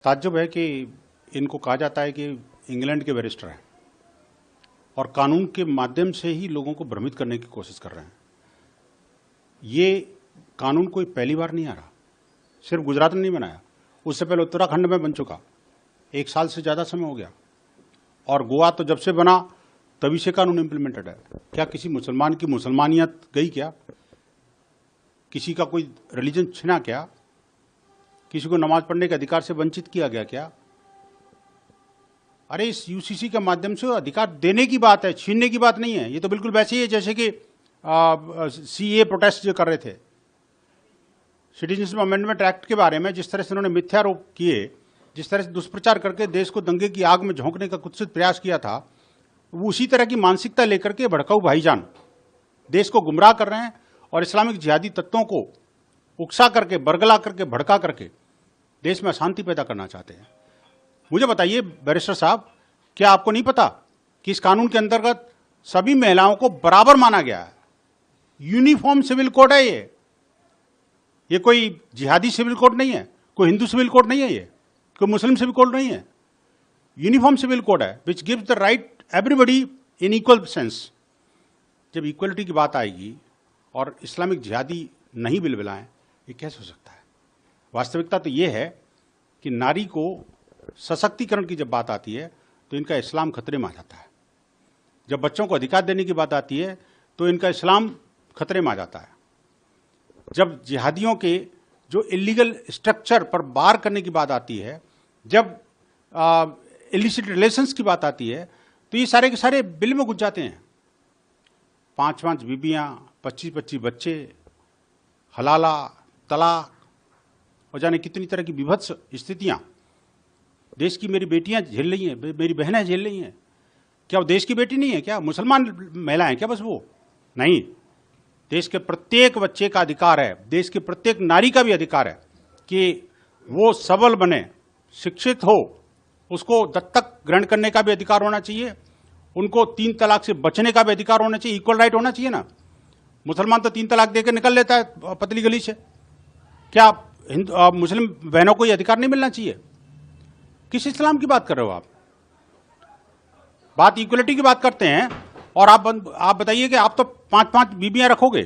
ताज्जुब है कि इनको कहा जाता है कि इंग्लैंड के बैरिस्टर हैं और कानून के माध्यम से ही लोगों को भ्रमित करने की कोशिश कर रहे हैं। ये कानून कोई पहली बार नहीं आ रहा, सिर्फ गुजरात ने नहीं बनाया, उससे पहले उत्तराखंड में बन चुका, 1 साल से ज़्यादा समय हो गया। और गोवा तो जब से बना तभी से कानून इम्प्लीमेंटेड है। क्या किसी मुसलमान की मुसलमानियत गई क्या? किसी का कोई रिलीजन छिना क्या? किसी को नमाज पढ़ने के अधिकार से वंचित किया गया क्या? अरे इस यूसीसी के माध्यम से अधिकार देने की बात है, छीनने की बात नहीं है। ये तो बिल्कुल वैसे ही है जैसे कि सीए प्रोटेस्ट जो कर रहे थे, सिटीजनशिप अमेंडमेंट एक्ट के बारे में जिस तरह से उन्होंने मिथ्यारोप किए, जिस तरह से दुष्प्रचार करके देश को दंगे की आग में झोंकने का कुत्सित प्रयास किया था, वो उसी तरह की मानसिकता लेकर के भड़काऊ भाईजान देश को गुमराह कर रहे हैं और इस्लामिक जिहादी तत्वों को उकसा करके, बरगला करके, भड़का करके देश में अशांति पैदा करना चाहते हैं। मुझे बताइए बैरिस्टर साहब, क्या आपको नहीं पता कि इस कानून के अंतर्गत सभी महिलाओं को बराबर माना गया है? यूनिफॉर्म सिविल कोड है ये कोई जिहादी सिविल कोड नहीं है, कोई हिंदू सिविल कोड नहीं है, ये कोई मुस्लिम सिविल कोड नहीं है। यूनिफॉर्म सिविल कोड है which gives the right everybody in equal sense. जब इक्वलिटी की बात आएगी और इस्लामिक जिहादी नहीं बिलबिलाएं, ये कैसे हो सकता है? वास्तविकता तो ये है कि नारी को सशक्तिकरण की जब बात आती है तो इनका इस्लाम खतरे में आ जाता है। जब बच्चों को अधिकार देने की बात आती है तो इनका इस्लाम खतरे में आ जाता है। जब जिहादियों के जो इलीगल स्ट्रक्चर पर बार करने की बात आती है, जब इलिसिट रिलेशंस की बात आती है, तो ये सारे के सारे बिल में घुस जाते हैं। 5-5 बीबियाँ, 25-25 बच्चे, हलाला, तलाक और जाने कितनी तरह की विभत्स स्थितियाँ देश की मेरी बेटियां झेल रही हैं, मेरी बहनें झेल रही हैं। क्या वो देश की बेटी नहीं है? क्या मुसलमान महिलाएं क्या बस वो? नहीं, देश के प्रत्येक बच्चे का अधिकार है, देश के प्रत्येक नारी का भी अधिकार है कि वो सबल बने, शिक्षित हो, उसको दत्तक ग्रहण करने का भी अधिकार होना चाहिए, उनको 3 तलाक से बचने का भी अधिकार होना चाहिए, इक्वल राइट होना चाहिए ना। मुसलमान तो 3 तलाक देकर निकल लेता है पतली गली से, क्या मुस्लिम बहनों को ये अधिकार नहीं मिलना चाहिए? किस इस्लाम की बात कर रहे हो आप? बात इक्वलिटी की बात करते हैं और आप बताइए कि आप तो 5-5 बीबियां रखोगे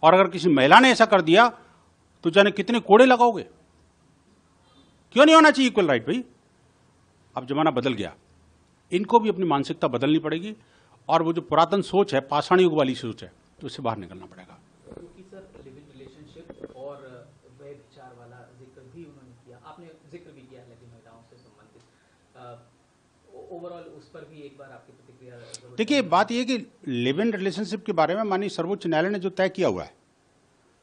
और अगर किसी महिला ने ऐसा कर दिया तो जाने कितने कोड़े लगाओगे। क्यों नहीं होना चाहिए इक्वल राइट भाई? अब जमाना बदल गया, इनको भी अपनी मानसिकता बदलनी पड़ेगी और वो जो पुरातन सोच है, पाषाण युग वाली सोच है, तो उससे बाहर निकलना पड़ेगा। क्योंकि सर लिव इन रिलेशनशिप और व्यभिचार वाला जिक्र भी उन्होंने किया, आपने जिक्र भी किया है महिलाओं से संबंधित, ओवरऑल उस पर भी एक बार आपकी प्रतिक्रिया। देखिए, बात यह कि लिव इन रिलेशनशिप के बारे में माननीय सर्वोच्च न्यायालय ने जो तय किया हुआ है,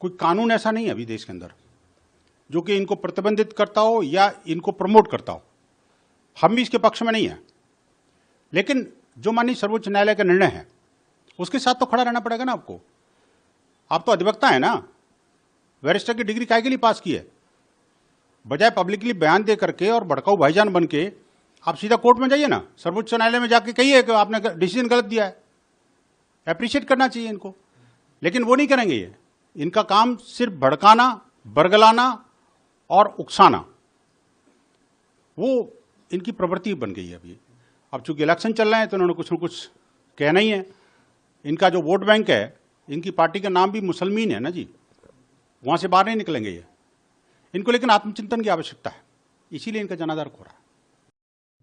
कोई कानून ऐसा नहीं है अभी देश के अंदर जो कि इनको प्रतिबंधित करता हो या इनको प्रमोट करता हो। हम भी इसके पक्ष में नहीं है, लेकिन जो माननीय सर्वोच्च न्यायालय का निर्णय है उसके साथ तो खड़ा रहना पड़ेगा ना आपको। आप तो अधिवक्ता है ना, बैरिस्टर की डिग्री काहे के लिए पास की है? बजाय पब्लिकली बयान दे करके और भड़काऊ भाईजान बन के आप सीधा कोर्ट में जाइए ना, सर्वोच्च न्यायालय में जाके कहिए कि आपने डिसीजन गलत दिया है। अप्रिशिएट करना चाहिए इनको, लेकिन वो नहीं करेंगे। ये इनका काम सिर्फ भड़काना, बरगलाना और उकसाना, वो इनकी प्रवृत्ति बन गई है अभी। अब चूंकि इलेक्शन चल रहे हैं तो उन्होंने कुछ न कुछ कहना ही है। इनका जो वोट बैंक है, इनकी पार्टी का नाम भी मुसलमीन है ना जी, वहां से बाहर नहीं निकलेंगे ये। इनको लेकिन आत्मचिंतन की आवश्यकता है, इसीलिए इनका जनाधार हो रहा है।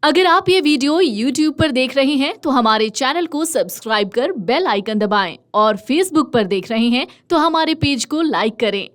अगर आप ये वीडियो YouTube पर देख रहे हैं तो हमारे चैनल को सब्सक्राइब कर बेल आइकन दबाएं और Facebook पर देख रहे हैं तो हमारे पेज को लाइक करें।